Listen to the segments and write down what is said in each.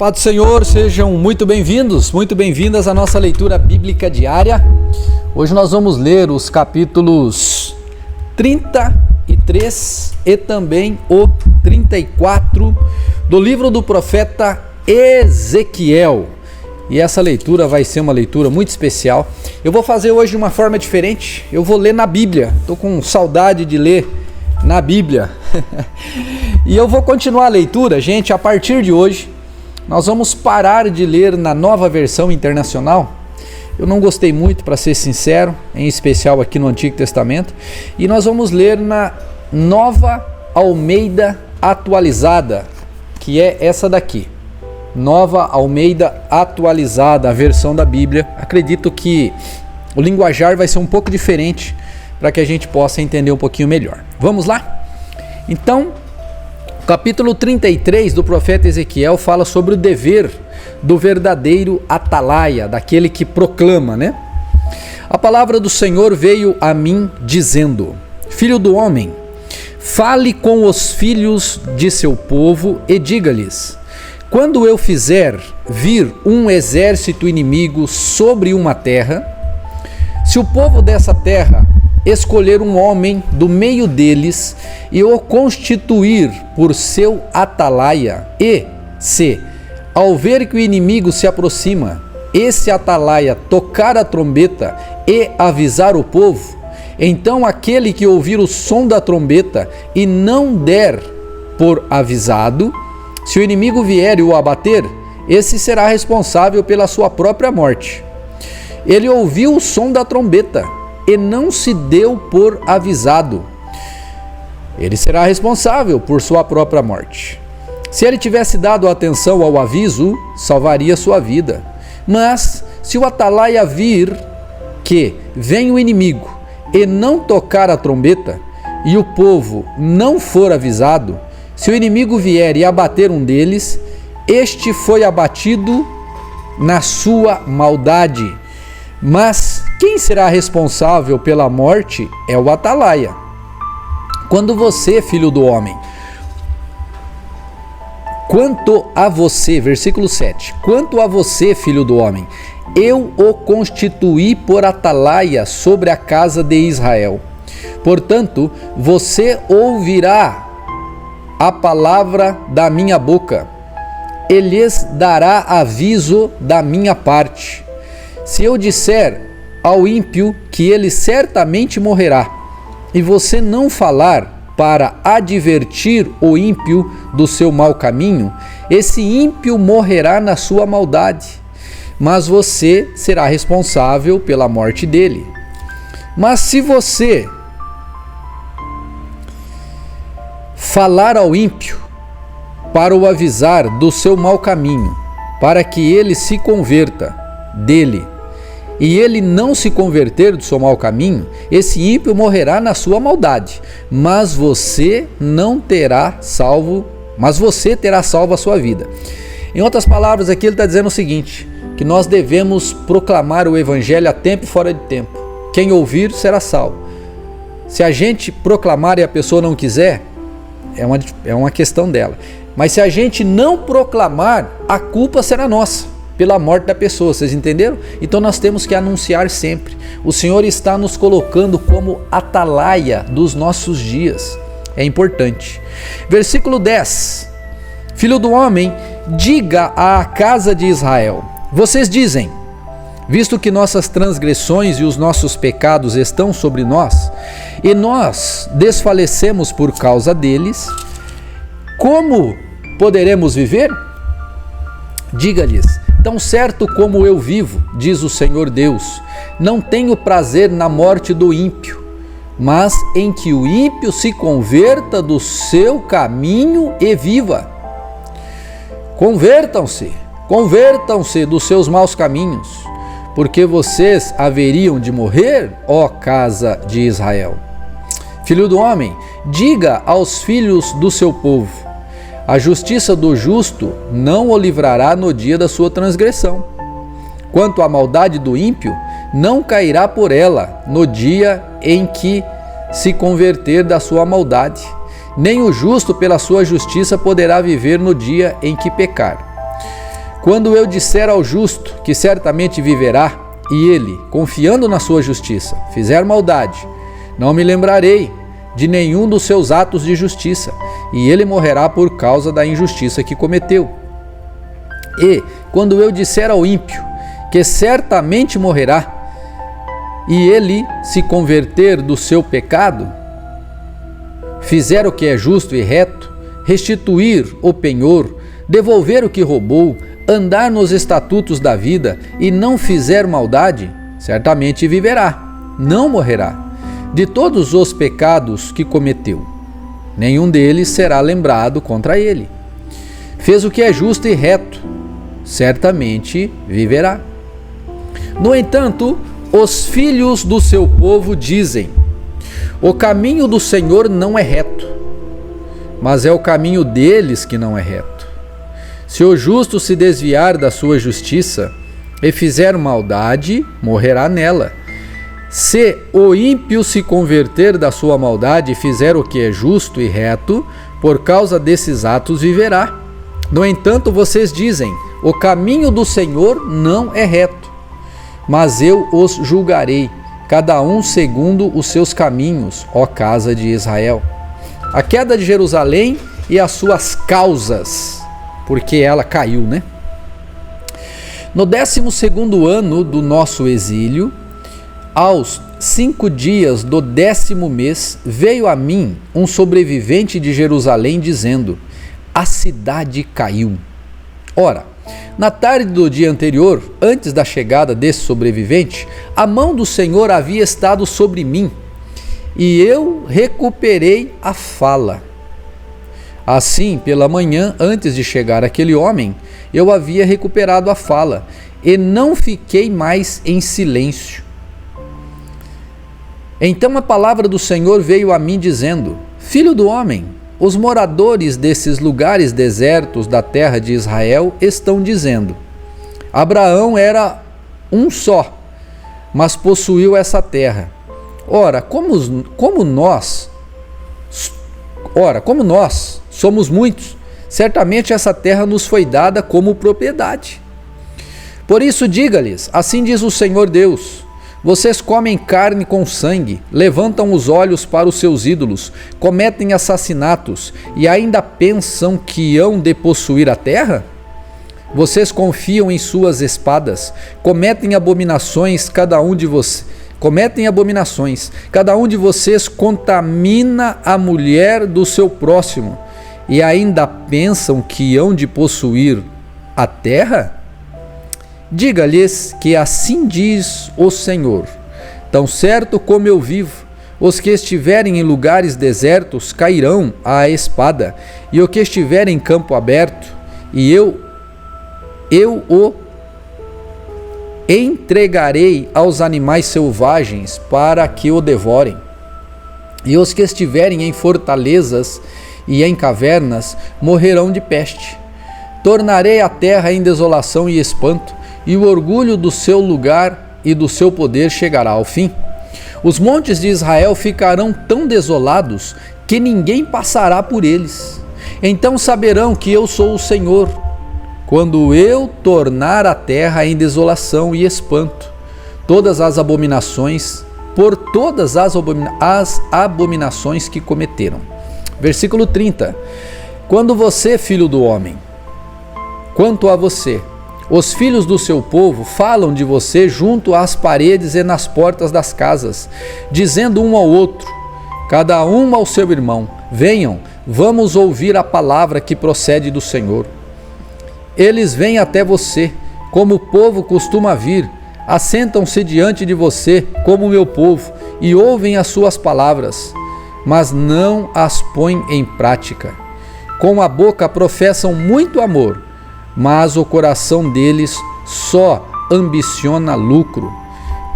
Paz do Senhor, sejam muito bem-vindos, muito bem-vindas à nossa leitura bíblica diária. Hoje nós vamos ler os capítulos 33 e também o 34 do livro do profeta Ezequiel. E essa leitura vai ser uma leitura muito especial. Eu vou fazer hoje de uma forma diferente, eu vou ler na Bíblia. Estou com saudade de ler na Bíblia. E eu vou continuar a leitura, gente, a partir de hoje. Nós vamos parar de ler na Nova Versão Internacional. Eu não gostei muito, para ser sincero, em especial aqui no Antigo Testamento. E nós vamos ler na Nova Almeida Atualizada, que é essa daqui. Nova Almeida Atualizada, a versão da Bíblia. Acredito que o linguajar vai ser um pouco diferente para que a gente possa entender um pouquinho melhor. Vamos lá? Então, o capítulo 33 do profeta Ezequiel fala sobre o dever do verdadeiro atalaia, daquele que proclama, né? A palavra do Senhor veio a mim dizendo: Filho do homem, fale com os filhos de seu povo e diga-lhes: quando eu fizer vir um exército inimigo sobre uma terra, se o povo dessa terra escolher um homem do meio deles e o constituir por seu atalaia, e se, ao ver que o inimigo se aproxima, esse atalaia tocar a trombeta e avisar o povo, então aquele que ouvir o som da trombeta e não der por avisado, se o inimigo vier e o abater, esse será responsável pela sua própria morte. Ele ouviu o som da trombeta e não se deu por avisado. Ele será responsável por sua própria morte. Se ele tivesse dado atenção ao aviso, salvaria sua vida. Mas se o atalaia vir que vem o inimigo e não tocar a trombeta, e o povo não for avisado, se o inimigo vier e abater um deles, este foi abatido na sua maldade. Mas quem será responsável pela morte é o atalaia. Quando você, filho do homem, quanto a você, versículo 7, quanto a você, filho do homem, eu o constituí por atalaia sobre a casa de Israel. Portanto, você ouvirá a palavra da minha boca, e lhes dará aviso da minha parte. Se eu disser ao ímpio que ele certamente morrerá, e você não falar para advertir o ímpio do seu mau caminho, esse ímpio morrerá na sua maldade, mas você será responsável pela morte dele. Mas se você falar ao ímpio para o avisar do seu mau caminho, para que ele se converta dele, e ele não se converter do seu mau caminho, esse ímpio morrerá na sua maldade, mas você terá salvo a sua vida. Em outras palavras, aqui ele está dizendo o seguinte, que nós devemos proclamar o evangelho a tempo e fora de tempo. Quem ouvir será salvo. Se a gente proclamar e a pessoa não quiser, é uma questão dela. Mas se a gente não proclamar, a culpa será nossa pela morte da pessoa, vocês entenderam? Então nós temos que anunciar sempre. O Senhor está nos colocando como atalaia dos nossos dias. É importante. Versículo 10. Filho do homem, diga à casa de Israel: vocês dizem, visto que nossas transgressões e os nossos pecados estão sobre nós, e nós desfalecemos por causa deles, como poderemos viver? Diga-lhes: tão certo como eu vivo, diz o Senhor Deus, não tenho prazer na morte do ímpio, mas em que o ímpio se converta do seu caminho e viva. Convertam-se dos seus maus caminhos, porque vocês haveriam de morrer, ó casa de Israel. Filho do homem, diga aos filhos do seu povo: a justiça do justo não o livrará no dia da sua transgressão. Quanto à maldade do ímpio, não cairá por ela no dia em que se converter da sua maldade. Nem o justo pela sua justiça poderá viver no dia em que pecar. Quando eu disser ao justo que certamente viverá, e ele, confiando na sua justiça, fizer maldade, não me lembrarei de nenhum dos seus atos de justiça, e ele morrerá por causa da injustiça que cometeu. E, quando eu disser ao ímpio que certamente morrerá, e ele se converter do seu pecado, fizer o que é justo e reto, restituir o penhor, devolver o que roubou, andar nos estatutos da vida e não fizer maldade, certamente viverá, não morrerá, de todos os pecados que cometeu. Nenhum deles será lembrado contra ele. Fez o que é justo e reto, certamente viverá. No entanto, os filhos do seu povo dizem: o caminho do Senhor não é reto, mas é o caminho deles que não é reto. Se o justo se desviar da sua justiça e fizer maldade, morrerá nela. Se o ímpio se converter da sua maldade e fizer o que é justo e reto, por causa desses atos viverá. No entanto, vocês dizem: o caminho do Senhor não é reto, mas eu os julgarei, cada um segundo os seus caminhos, ó casa de Israel. A queda de Jerusalém e as suas causas, porque ela caiu, né? No 12º ano do nosso exílio, aos 5 dias do 10º mês, veio a mim um sobrevivente de Jerusalém dizendo: a cidade caiu. Ora, na tarde do dia anterior, antes da chegada desse sobrevivente, a mão do Senhor havia estado sobre mim, e eu recuperei a fala. Assim, pela manhã, antes de chegar aquele homem, eu havia recuperado a fala, e não fiquei mais em silêncio. Então a palavra do Senhor veio a mim dizendo: filho do homem, os moradores desses lugares desertos da terra de Israel estão dizendo: Abraão era um só, mas possuiu essa terra. Ora, como nós somos muitos, certamente essa terra nos foi dada como propriedade. Por isso diga-lhes: assim diz o Senhor Deus: vocês comem carne com sangue, levantam os olhos para os seus ídolos, cometem assassinatos e ainda pensam que hão de possuir a terra? Vocês confiam em suas espadas, cometem abominações, cada um de vocês contamina a mulher do seu próximo e ainda pensam que hão de possuir a terra? Diga-lhes que assim diz o Senhor: tão certo como eu vivo, os que estiverem em lugares desertos cairão à espada, e o que estiver em campo aberto, e eu o entregarei aos animais selvagens para que o devorem. E os que estiverem em fortalezas e em cavernas morrerão de peste. Tornarei a terra em desolação e espanto, e o orgulho do seu lugar e do seu poder chegará ao fim. Os montes de Israel ficarão tão desolados que ninguém passará por eles. Então saberão que eu sou o Senhor, quando eu tornar a terra em desolação e espanto, todas as abominações, por todas as abominações que cometeram. Versículo 30. Quando você, filho do homem, quanto a você, os filhos do seu povo falam de você junto às paredes e nas portas das casas, dizendo um ao outro, cada um ao seu irmão: venham, vamos ouvir a palavra que procede do Senhor. Eles vêm até você, como o povo costuma vir, assentam-se diante de você, como o meu povo, e ouvem as suas palavras, mas não as põem em prática. Com a boca professam muito amor, mas o coração deles só ambiciona lucro.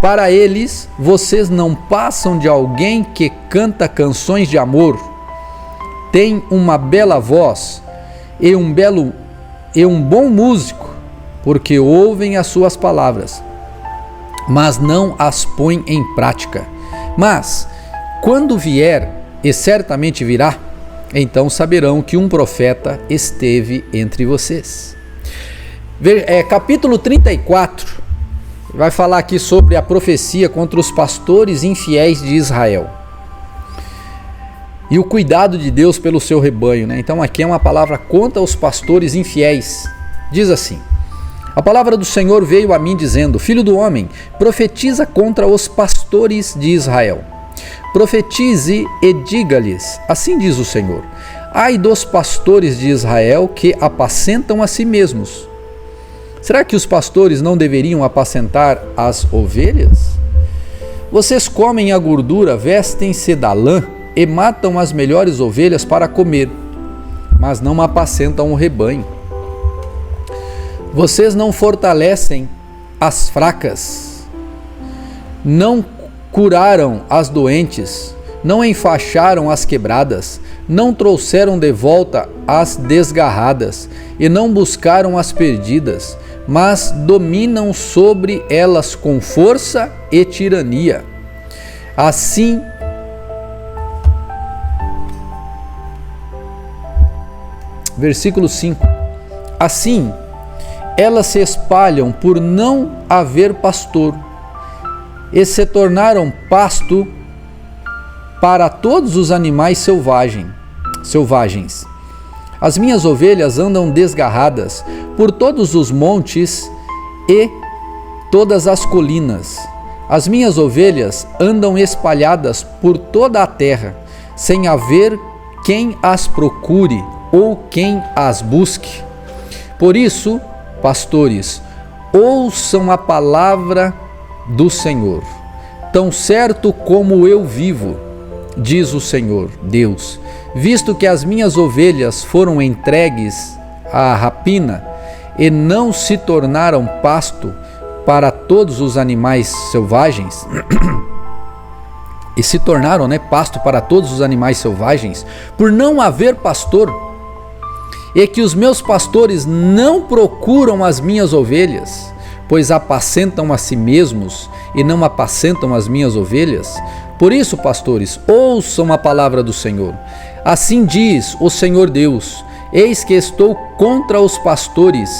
Para eles, vocês não passam de alguém que canta canções de amor, tem uma bela voz e um bom músico, porque ouvem as suas palavras, mas não as põem em prática. Mas, quando vier, e certamente virá, então saberão que um profeta esteve entre vocês. Capítulo 34 vai falar aqui sobre a profecia contra os pastores infiéis de Israel e o cuidado de Deus pelo seu rebanho, né? Então aqui é uma palavra contra os pastores infiéis. Diz assim: a palavra do Senhor veio a mim dizendo: filho do homem, profetiza contra os pastores de Israel. Profetize e diga-lhes: assim diz o Senhor, ai dos pastores de Israel que apacentam a si mesmos. Será que os pastores não deveriam apacentar as ovelhas? Vocês comem a gordura, vestem-se da lã e matam as melhores ovelhas para comer, mas não apacentam o rebanho. Vocês não fortalecem as fracas, não curaram as doentes, não enfaixaram as quebradas, não trouxeram de volta as desgarradas e não buscaram as perdidas, mas dominam sobre elas com força e tirania. Assim, versículo 5: assim, elas se espalham por não haver pastor e se tornaram pasto para todos os animais selvagens. As minhas ovelhas andam desgarradas por todos os montes e todas as colinas. As minhas ovelhas andam espalhadas por toda a terra, sem haver quem as procure ou quem as busque. Por isso, pastores, ouçam a palavra do Senhor. Tão certo como eu vivo, diz o Senhor Deus, visto que as minhas ovelhas foram entregues à rapina e não se tornaram pasto para todos os animais selvagens, e se tornaram, pasto para todos os animais selvagens, por não haver pastor, e que os meus pastores não procuram as minhas ovelhas, pois apacentam a si mesmos e não apacentam as minhas ovelhas. Por isso, pastores, ouçam a palavra do Senhor. Assim diz o Senhor Deus: eis que estou contra os pastores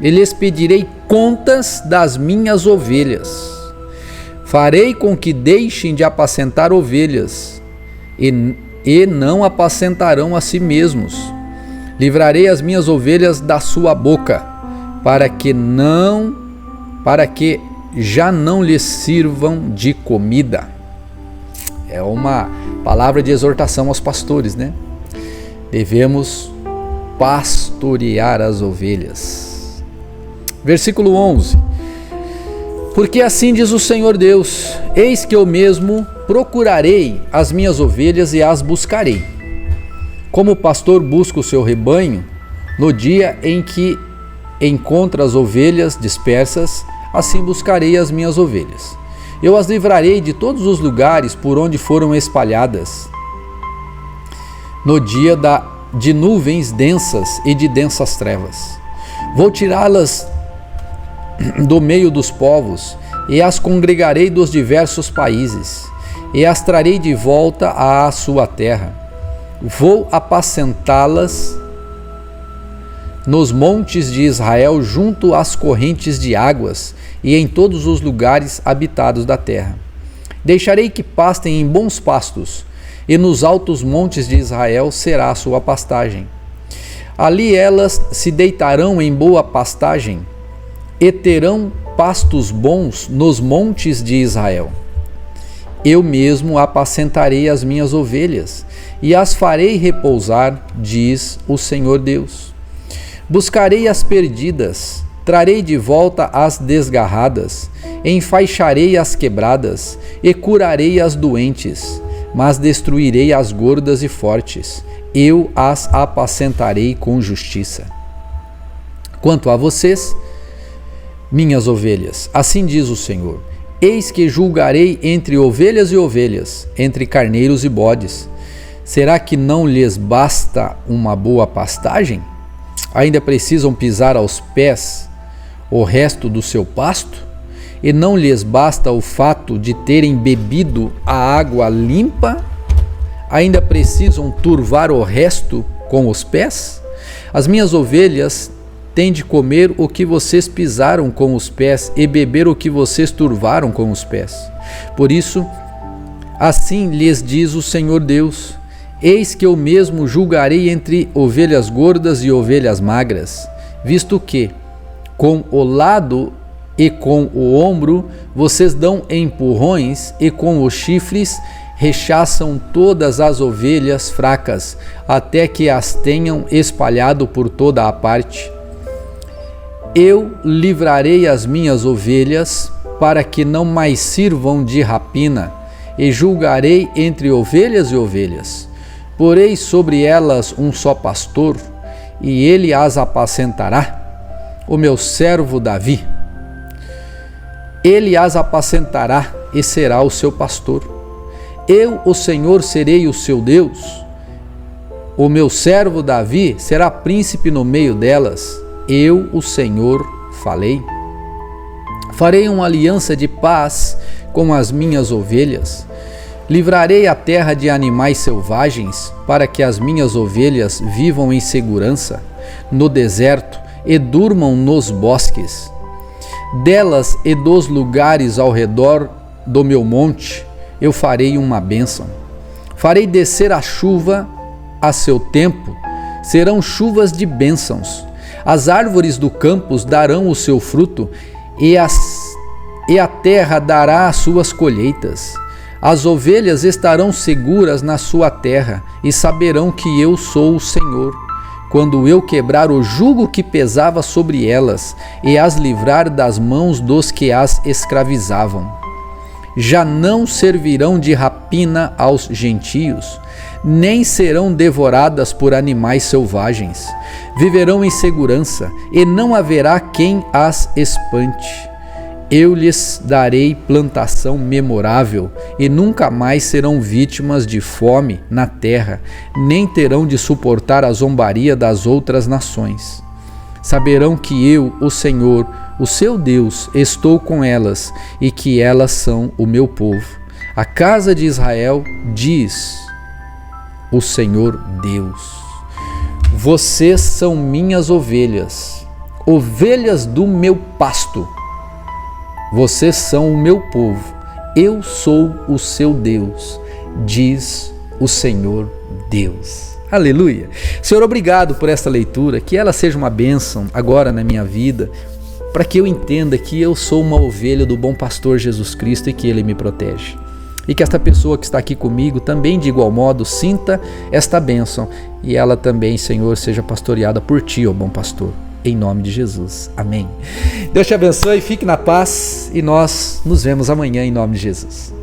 e lhes pedirei contas das minhas ovelhas. Farei com que deixem de apacentar ovelhas e não apacentarão a si mesmos. Livrarei as minhas ovelhas da sua boca, para que já não lhes sirvam de comida. É uma palavra de exortação aos pastores, né? Devemos pastorear as ovelhas. Versículo 11: porque assim diz o Senhor Deus: eis que eu mesmo procurarei as minhas ovelhas e as buscarei. Como o pastor busca o seu rebanho no dia em que encontra as ovelhas dispersas, assim buscarei as minhas ovelhas. Eu as livrarei de todos os lugares por onde foram espalhadas, no dia de nuvens densas e de densas trevas. Vou tirá-las do meio dos povos e as congregarei dos diversos países e as trarei de volta à sua terra. Vou apacentá-las nos montes de Israel, junto às correntes de águas e em todos os lugares habitados da terra. Deixarei que pastem em bons pastos, e nos altos montes de Israel será a sua pastagem. Ali elas se deitarão em boa pastagem e terão pastos bons nos montes de Israel. Eu mesmo apacentarei as minhas ovelhas e as farei repousar, diz o Senhor Deus. Buscarei as perdidas, trarei de volta as desgarradas, enfaixarei as quebradas e curarei as doentes, mas destruirei as gordas e fortes, eu as apacentarei com justiça. Quanto a vocês, minhas ovelhas, assim diz o Senhor: eis que julgarei entre ovelhas e ovelhas, entre carneiros e bodes. Será que não lhes basta uma boa pastagem? Ainda precisam pisar aos pés o resto do seu pasto? E não lhes basta o fato de terem bebido a água limpa? Ainda precisam turvar o resto com os pés? As minhas ovelhas têm de comer o que vocês pisaram com os pés e beber o que vocês turvaram com os pés. Por isso, assim lhes diz o Senhor Deus: eis que eu mesmo julgarei entre ovelhas gordas e ovelhas magras, visto que, com o lado e com o ombro, vocês dão empurrões e com os chifres rechaçam todas as ovelhas fracas, até que as tenham espalhado por toda a parte. Eu livrarei as minhas ovelhas, para que não mais sirvam de rapina, e julgarei entre ovelhas e ovelhas. Porei sobre elas um só pastor, e ele as apacentará, o meu servo Davi. Ele as apacentará e será o seu pastor. Eu, o Senhor, serei o seu Deus. O meu servo Davi será príncipe no meio delas. Eu, o Senhor, falei. Farei uma aliança de paz com as minhas ovelhas. Livrarei a terra de animais selvagens, para que as minhas ovelhas vivam em segurança no deserto e durmam nos bosques. Delas e dos lugares ao redor do meu monte, eu farei uma bênção. Farei descer a chuva a seu tempo, serão chuvas de bênçãos. As árvores do campo darão o seu fruto, e a terra dará as suas colheitas. As ovelhas estarão seguras na sua terra, e saberão que eu sou o Senhor, quando eu quebrar o jugo que pesava sobre elas, e as livrar das mãos dos que as escravizavam. Já não servirão de rapina aos gentios, nem serão devoradas por animais selvagens. Viverão em segurança, e não haverá quem as espante. Eu lhes darei plantação memorável, e nunca mais serão vítimas de fome na terra, nem terão de suportar a zombaria das outras nações. Saberão que eu, o Senhor, o seu Deus, estou com elas, e que elas são o meu povo. A casa de Israel diz o Senhor Deus: vocês são minhas ovelhas, ovelhas do meu pasto. Vocês são o meu povo, eu sou o seu Deus, diz o Senhor Deus. Aleluia! Senhor, obrigado por esta leitura, que ela seja uma bênção agora na minha vida, para que eu entenda que eu sou uma ovelha do bom pastor Jesus Cristo e que Ele me protege. E que esta pessoa que está aqui comigo também, de igual modo, sinta esta bênção e ela também, Senhor, seja pastoreada por Ti, ó bom pastor. Em nome de Jesus. Amém. Deus te abençoe, fique na paz e nós nos vemos amanhã em nome de Jesus.